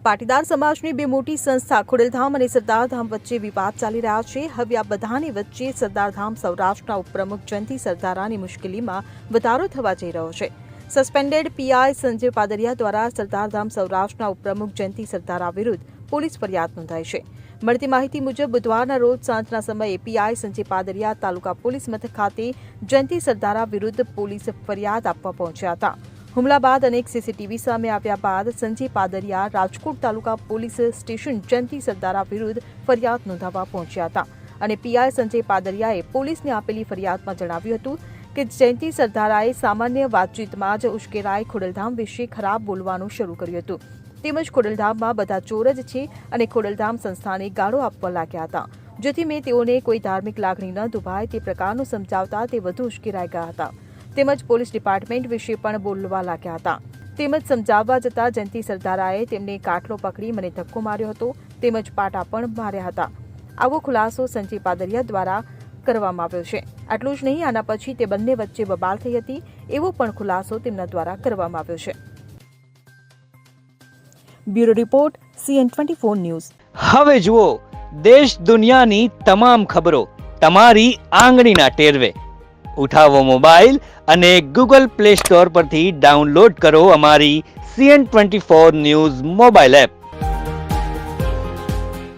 પાટીદાર સમાજની બે મોટી સંસ્થા ખોડલધામ અને સરદારધામ વચ્ચે વિવાદ ચાલી રહ્યા છે। હવે આ બધાની વચ્ચે સરદારધામ સૌરાષ્ટ્રના ઉપપ્રમુખ જયંતિ સરદારાની મુશ્કેલીમાં વધારો થવા જઈ રહ્યો છે। સસ્પેન્ડેડ પીઆઈ સંજય પાદરિયા દ્વારા સરદારધામ સૌરાષ્ટ્રના ઉપપ્રમુખ જયંતિ સરદારા વિરુદ્ધ પોલીસ ફરિયાદ નોંધાઈ છે। મળતી માહિતી મુજબ બુધવારના રોજ સાંજના સમયે પીઆઈ સંજય પાદરિયા તાલુકા પોલીસ મથક ખાતે જયંતિ સરદારા વિરુદ્ધ પોલીસ ફરિયાદ આપવા પહોંચ્યા હતા। હુમલા બાદ અનેક સીસીટીવી સામે આવ્યા બાદ સંજય પાદરિયા રાજકોટ તાલુકા પોલીસ સ્ટેશન જયંતિ સરદારા વિરુદ્ધ ફરિયાદ નોંધાવવા પહોંચ્યા હતા અને પીઆઈ સંજય પાદરિયાએ પોલીસને આપેલી ફરિયાદમાં જણાવ્યું હતું કે જયંતિ સરદારાએ સામાન્ય વાતચીતમાં જ ઉશ્કેરાઈ ખોડલધામ વિશે ખરાબ બોલવાનું શરૂ કર્યું હતું તેમજ ખોડલધામમાં બધા ચોર જ છે અને ખોડલધામ સંસ્થાને ગાળો આપવા લાગ્યા હતા જેથી મેં તેઓને કોઈ ધાર્મિક લાગણી ન દુભાય તે પ્રકારનું સમજાવતા તે વધુ ઉશ્કેરાઈ ગયા હતા તેમજ પોલીસ ડિપાર્ટમેન્ટ વિશે પણ બોલવા લાગ્યા હતા તેમજ સમજાવવા જતા જયંતિ સરદારાએ તેમને કાટલો પકડી મને ધક્કો માર્યો હતો તેમજ પાટા પણ માર્યા હતા। આવો ખુલાસો સંજય પાદરિયા દ્વારા કરવામાં આવ્યો છે। આટલું જ નહીં, આના પછી તે બંને વચ્ચે બબાલ થઈ હતી એવો પણ ખુલાસો તેમના દ્વારા કરવામાં આવ્યો છે। Bureau report CN24 news. હવે જુઓ દેશ દુનિયાની તમામ ખબરો તમારી આંગળીના ટેરવે। ઉઠાવો મોબાઈલ અને ગૂગલ પ્લે સ્ટોર પરથી ડાઉનલોડ કરો અમારી CN24 ન્યૂઝ મોબાઈલ એપ।